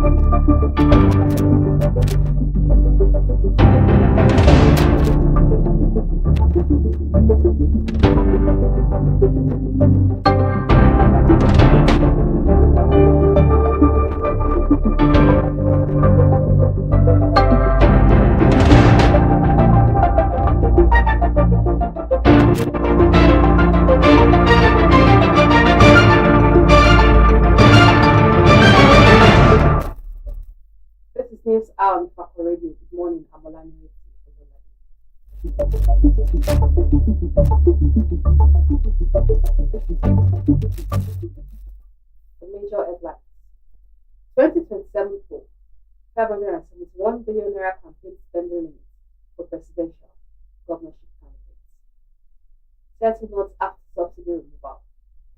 This is News Hour on Ifako Radio. Good morning. I'm Olanireti. The major headlines. 2027 poll. 571 billion naira campaign spending limit for presidential governorship candidates. 30 months after subsidy removal,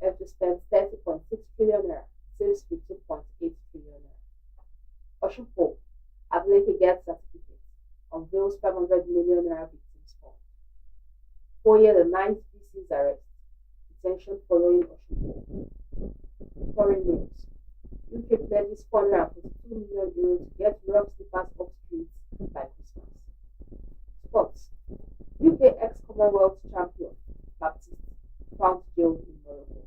FG spends 30.6 trillion naira, saves 15.8 trillion naira. Ocean poll. Adeleke gets certificate. Unveils 500 million naira victims fund. 4 year the ninth BC's arrest. Detention following Ocean poll. Foreign news. UK pledges 442 million euros to get rough slippers off streets by Christmas. Sports. UK ex-Commonwealth champion Baptiste found jailed in Morocco.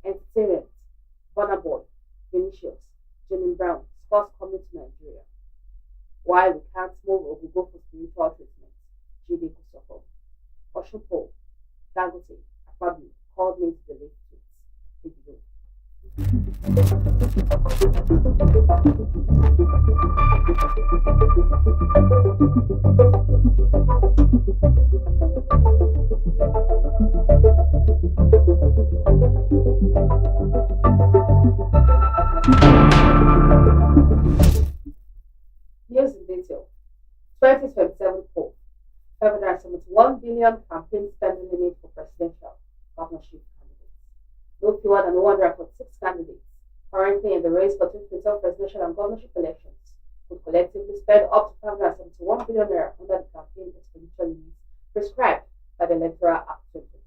Entertainment. Burna Boy, Vinicius, Jalen Brown scores coming to Nigeria. Why we can't move or we go for spiritual treatment. Jide Kusoko. Ocean poll. Dangote, Afabio called me to the late tweets. Video. News in detail. 2027 poll. 571 billion campaign spending limit for presidential governorship candidates. No fewer than 146 candidates currently in the race for 2027 presidential and governorship elections would collectively spend up to 571 billion naira under the campaign expenditure limits prescribed by the Electoral Act 2026.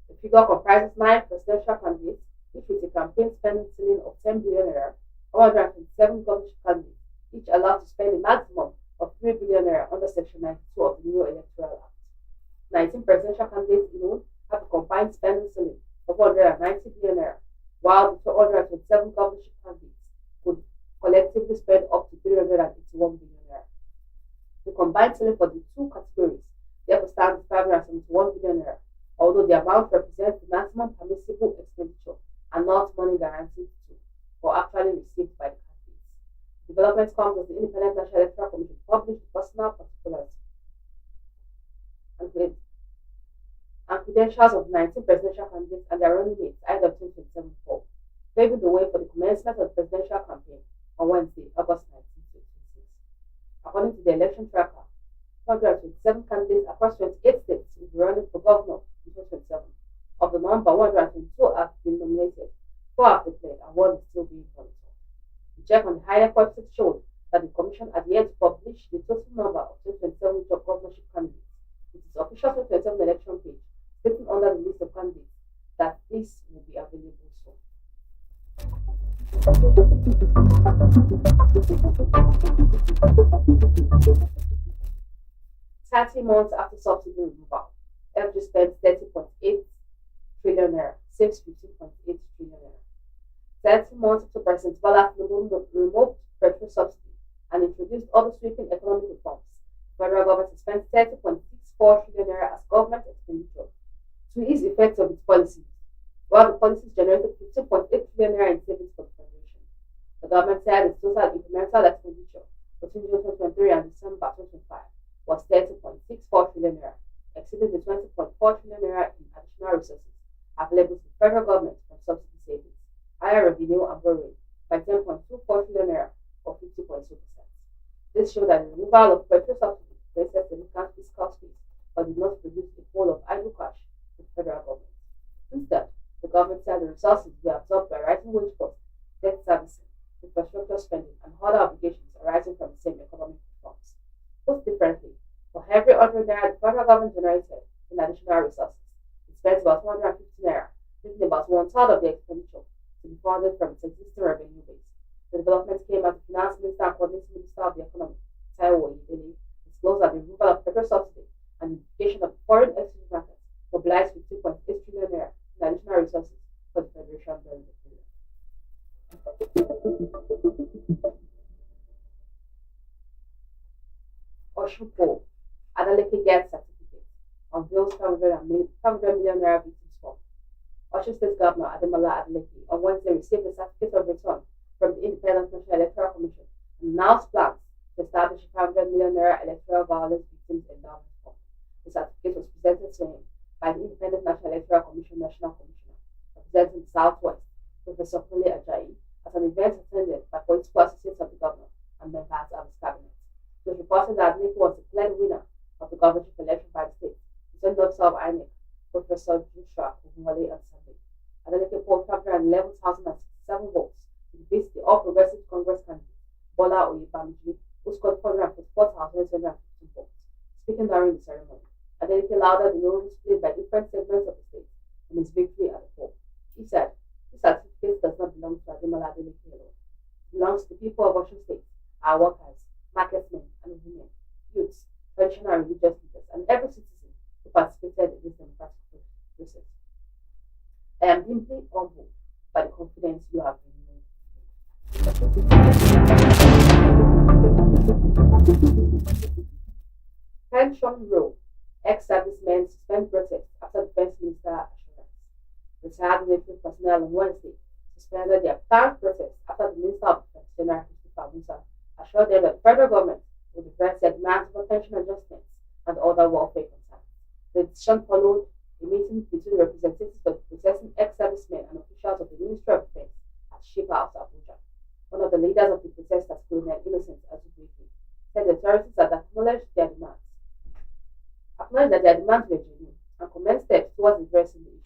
The figure comprises 9 presidential candidates, each with a campaign spending ceiling of 10 billion naira, 127 governorship candidates, each allowed to spend a maximum of 3 billion naira under Section 92 of the new Electoral Act. 19 presidential candidates alone have a combined spending ceiling of 190 billion naira, while the 227 governorship candidates would collectively spend up to 381 billion naira. The combined ceiling for the two categories therefore stands at 571 billion naira, although the amount represents the maximum permissible expenditure and not money guaranteed to or actually received by the candidates. Development comes as the Independent National Electoral Commission published the personal particulars and credentials of 19 presidential candidates and their running mates ahead of 2027 poll, paving the way for the commencement of the presidential campaign on Wednesday, August 19, 2026. According to the election tracker, 127 candidates across 28 states will be running for governor in 2027. Of the number, 122 have been nominated, 4 have declared, and 1 is still being monitored. The check on the higher website showed that the commission had yet to publish the total number of 2027 governorship candidates, with its official 2027 election page stating under the list of candidates that this will be available soon. 30 months after subsidy removal, FG spends 30.8 trillion naira, saves 15.8 trillion naira. 30 months after President Bola Tinubu removed petrol subsidy and introduced other sweeping economic reforms, the federal government spent 30.64 trillion naira as government expenditure to ease the effects of its policies, while the policies generated 15.8 trillion naira in savings for the federation. The government said its total incremental expenditure between June 2023 and December 2025 was 30.64 trillion naira, exceeding the 20.4 trillion naira in additional resources available to the federal government from subsidy savings, higher revenue and borrowing by 10.24 trillion naira or 50.2%. This showed that the removal of petrol subsidy created significant fiscal space but did not produce a pool of idle cash to the federal government. Instead, the government said the resources were absorbed by rising wage costs, debt servicing, infrastructure spending, and other obligations arising from the same economic reforms. Put differently, for every 100 naira the federal government generated in additional resources, it spent about 150 naira, leaving about one third of the expenditure to be funded from its existing revenue base. The development came as the finance minister and coordinating minister of the economy, Taiwo Oyedele, disclosed that the removal of petrol subsidy and the unification of the foreign exchange market mobilized 2.8 trillion naira in additional resources for the federation during the period. Oshupo, Adeleke gets certificate, unveils 500 million naira victims fund. Osho State Governor Ademola Adeleke on Wednesday received a certificate of return from the Independent National Electoral Commission and announced plans to establish a 500 million naira electoral violence victims endowment fund. The certificate was presented to him by the Independent National Electoral Commission National Commissioner representing the Southwest, Professor Kule Ajayi, at an event attended by political associates of the governor and members of his cabinet. It was reported that Adeleke was declared winner of the governorship election by the state. The Senior Officer of INEC, Professor Joshua Ogunwale, on Sunday. Adeleke polled 511,067 votes to defeat the All Progressive Congress candidate, Bola Oyebamiji, who scored 444,815 votes. Speaking during the ceremony, Adeleke lauded the role displayed by different segments of the state in his victory at the poll. He said, "This certificate does not belong to Ademola Adeleke alone. It belongs to the people of Osun State, our workers, marketmen and women, youths, traditional and religious leaders, and every citizen who participated in this democratic process. I am deeply humbled by the confidence you have renewed." Pension rule. Ex-servicemen suspend protest after Defense Minister assurance. Retired military personnel on Wednesday suspended their planned protest after the Minister of Defense, General Christopher Musa, assured them that the federal government would address their demands for pension adjustments and other welfare concerns. The decision followed a meeting between representatives of the protesting ex-servicemen and officials of the Ministry of Defense at Sheep House, Abuja. One of the leaders of the protesters, Colonel Innocent Azubike, said the authorities had acknowledged that their demands were genuine and commenced steps towards addressing the issues.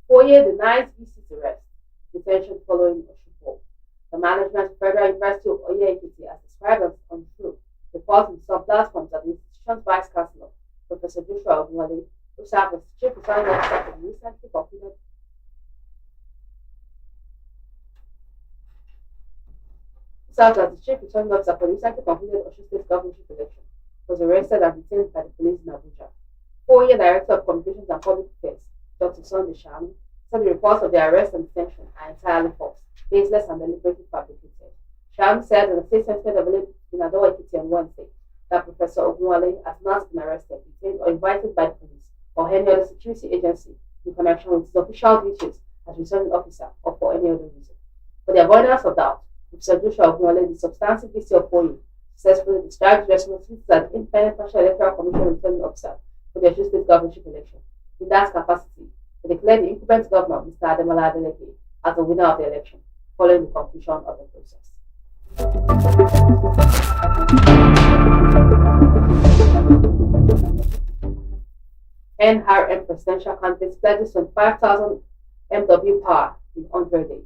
Foye denies VC's arrest, detention following Oshupo. The management of Federal University of Oye-Ekiti has described as untrue, reporting some platforms that the institution's vice chancellor, Professor Joshua Ogunwale, who served as chief returning officer for the recently completed Osun State governorship election, was arrested and detained by the police in Abuja. Four-year Director of Communications and Public Affairs, Dr. Sunday Shami, said the reports of the arrest and detention are entirely false, baseless, and deliberately fabricated. Shami said in a statement made available in Ado Ekiti on Wednesday that Professor Ogunwale has not been arrested, detained, or invited by the police or any other security agency in connection with his official duties as returning officer or for any other reason. For the avoidance of doubt, Professor Joshua Ogunwale, the substantive VC of Foye, successfully discharged responsibilities as the Independent National Electoral Commission returning officer for the Osun State governorship election. In that capacity, he declared the incumbent governor, Mr. Ademola Adeleke, as the winner of the election, following the conclusion of the process. NRM presidential candidate pledges 25,000 MW power in 100 days.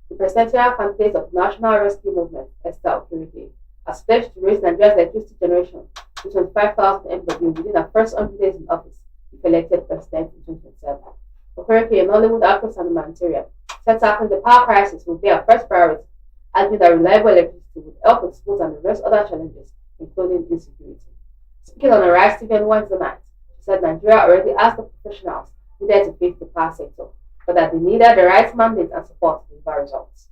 The presidential candidate of the National Rescue Movement, Esther Okirike, has pledged to raise Nigeria's electricity generation to 25,000 MW within her first 100 days in office if elected president in 2027. Okirike, a Nollywood actress and humanitarian, said tackling the power crisis would be her first priority, arguing that reliable electricity would help expose and address other challenges, including insecurity. Speaking on a Rise TV on Wednesday night, she said Nigeria already asked the professionals needed to fix the power sector, but that they needed the right mandate and support to deliver results.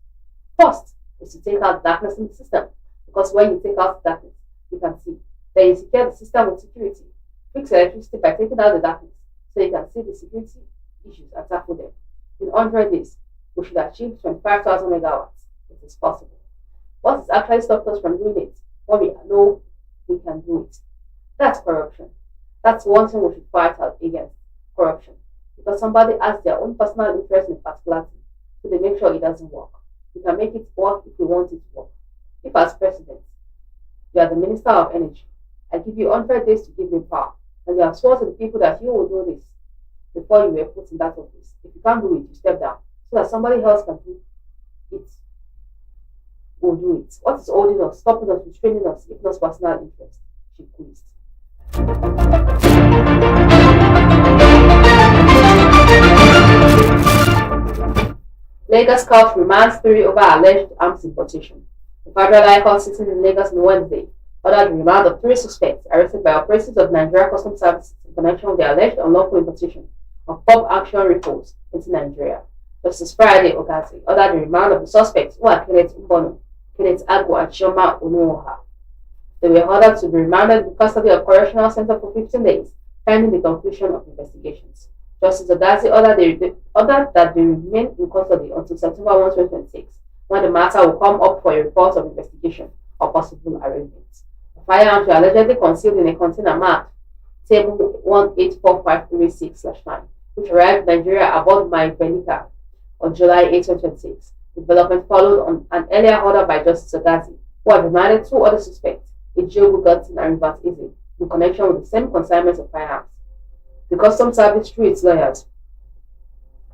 First is to take out the darkness in the system, because when you take out the darkness, you can see. Then you secure the system with security. Fix electricity by taking out the darkness, so you can see the security issues and tackle them. In 100 days, we should achieve 25,000 megawatts. It is possible. What has actually stopped us from doing it? When we know we can do it. That's corruption. That's one thing we should fight out against, corruption. Because somebody has their own personal interest in a particular thing, so they make sure it doesn't work. You can make it work if you want it to work. If as president, you are the Minister of Energy, I give you 100 days to give me power, and you have sworn to the people that you will do this before you were put in that office. If you can't do it, you step down, so that somebody else can do it. Will do it. What is holding us, stopping us, restraining us, if not personal interest? She quizzed. Lagos court remands 3 over alleged arms importation. The Federal High Court sitting in Lagos on Wednesday ordered the remand of 3 suspects arrested by operatives of Nigeria Customs Service in connection with the alleged unlawful importation of pop action rifles into Nigeria. Justice Friday Ogazi ordered the remand of the suspects who are Kenneth Mbono, Kenneth Agbo, and Chioma Onuoha. They were ordered to be remanded in custody of Correctional Center for 15 days, pending the conclusion of investigations. Justice Ogazi ordered that they remain in custody until September 1, 2026, when the matter will come up for a report of investigation or possible arrangements. The firearms were allegedly concealed in a container marked Table 184536/9, which arrived in Nigeria aboard my Benica on July 8, 2026. The development followed on an earlier order by Justice Ogazi, who had remanded 2 other suspects, Ijobu Gutson and Rivers Eze, in connection with the same consignment of firearms. The Customs Service, through its lawyers,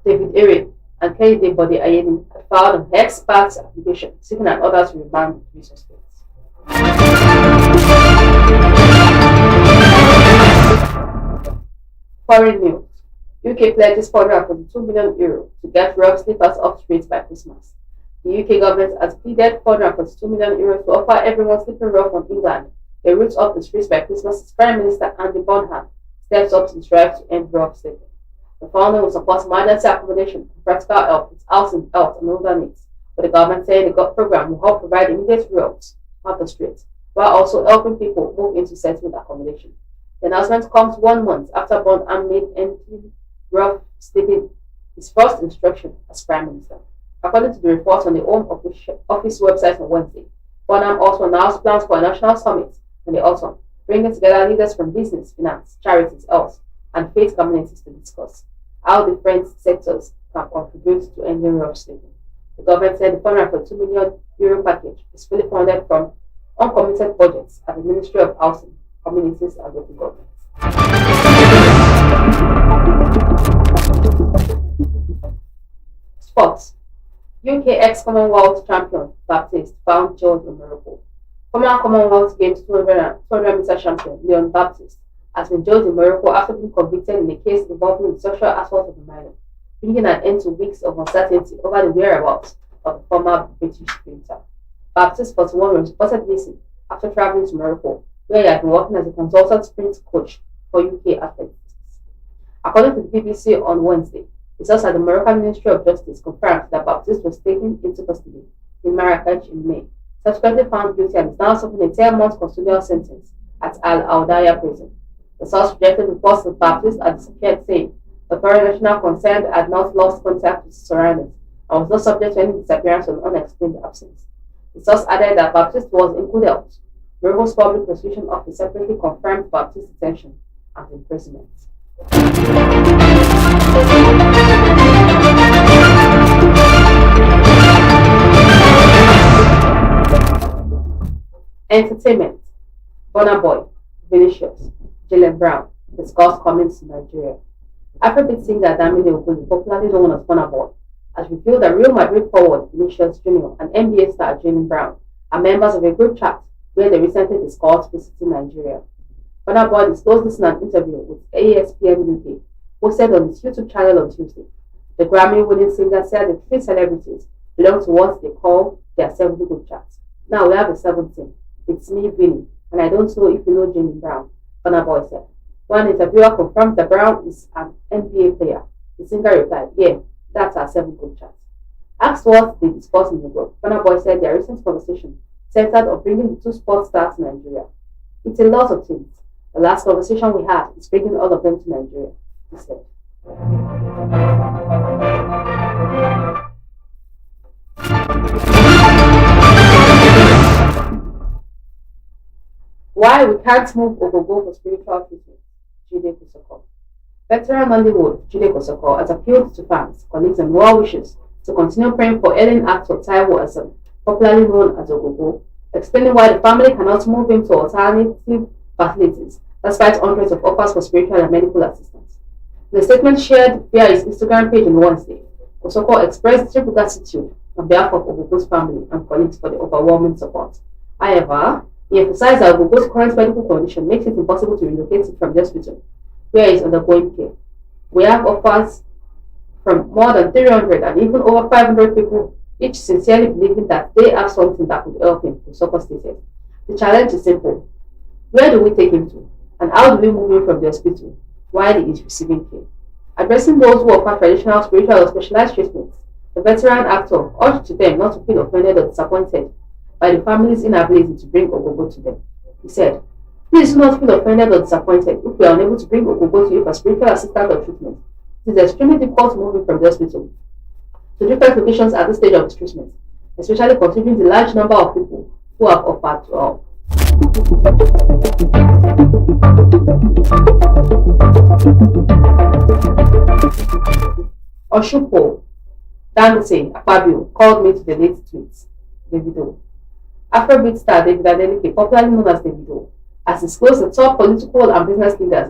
David Ere and Kehinde Bode Ayeni, had filed an ex parte application seeking an order to remand the 3 suspects. Foreign news. UK pledges €442 million to get rough sleepers off streets by Christmas. The UK government has pleaded €442 million to offer everyone sleeping rough on England a route off the streets by Christmas as Prime Minister Andy Bonham steps up to strive to end rough sleeping. The funding will support emergency accommodation and practical help with housing, health, and other needs, with the government saying the program will help provide immediate routes off the streets, while also helping people move into settlement accommodation. The announcement comes 1 month after Bonham made ending rough sleeping his first instruction as Prime Minister. According to the report on the Home Office website on Wednesday, Bonham also announced plans for a national summit in the autumn, bringing together leaders from business, finance, charities, health, and faith communities to discuss how different sectors can contribute to ending rough sleeping. The government said the €442 million package is fully funded from uncommitted budgets at the Ministry of Housing, Communities, and Local Governments. Sports. UK ex-Commonwealth champion Baptiste found jailed in Morocco. Former Commonwealth Games 200-meter champion Leon Baptiste has been jailed in Morocco after being convicted in a case involving the sexual assault of a minor, bringing an end to weeks of uncertainty over the whereabouts of the former British sprinter. Baptiste, 41, was reported missing after traveling to Morocco, where he had been working as a consultant sprint coach for UK athletes. According to the BBC on Wednesday, it says that the Moroccan Ministry of Justice confirmed that Baptiste was taken into custody in Marrakech in May, subsequently found guilty and is now serving a 10-month custodial sentence at Al Audaya prison. The source rejected reports that Baptiste had disappeared, saying the foreign national concerned had not lost contact with his surroundings and was not subject to any disappearance or unexplained absence. The source added that Baptiste was in good health. Morocco's public prosecution office separately confirmed Baptiste's detention and imprisonment. Entertainment. Burna Boy, Vinicius, Jalen Brown discuss comments in Nigeria. Afrobeat singer Damile Oguli, popularly known as Burna Boy, has revealed that Real Madrid forward Vinicius Jr. and NBA star Jalen Brown are members of a group chat where they recently discussed visiting Nigeria. Burna Boy disclosed this in an interview with ESPN UK, posted on his YouTube channel on Tuesday. The Grammy-winning singer said the 3 celebrities belong to what they call their 70 group chat. Now we have a 17th. It's me, Vinny, and I don't know if you know Jalen Brown, Burna Boy said. One interviewer confirmed that Brown is an NBA player. The singer replied, "Yeah, that's our 7 group chat." Asked what they discussed in the group, Burna Boy said their recent conversation centered on bringing the 2 sports stars to Nigeria. "It's a lot of things. The last conversation we had is bringing all of them to Nigeria," he said. Why we can't move Ogogo for spiritual treatment, Jide Kosoko. Veteran Nollywood Jide Kosoko has appealed to fans, colleagues, and well wishers to continue praying for Ellen actor Taiwo Hassan, popularly known as Ogogo, explaining why the family cannot move him to alternative facilities despite hundreds of offers for spiritual and medical assistance. In a statement shared via his Instagram page on Wednesday, Kosoko expressed deep gratitude on behalf of Ogogo's family and colleagues for the overwhelming support. However, he emphasized that Ogogo's current medical condition makes it impossible to relocate him from the hospital, where he is undergoing care. We have offers from more than 300 and even over 500 people, each sincerely believing that they have something that could help him, Kosoko stated. The challenge is simple. Where do we take him to? And how do we move him from the hospital while he is receiving care? Addressing those who offer traditional, spiritual, or specialized treatments, the veteran actor urged them not to feel offended or disappointed by the family's inability to bring Ogogo to them. He said, "Please do not feel offended or disappointed if we are unable to bring Ogogo to you for spiritual assistance or treatment. It is extremely difficult to move him from the hospital to different locations at this stage of his treatment, especially considering the large number of people who have offered to help." Oshupo Dangote Akpabio called me to the late tweets. Davido. Afrobeat star David Adeleke, popularly known as Davido, has disclosed the top political and business leaders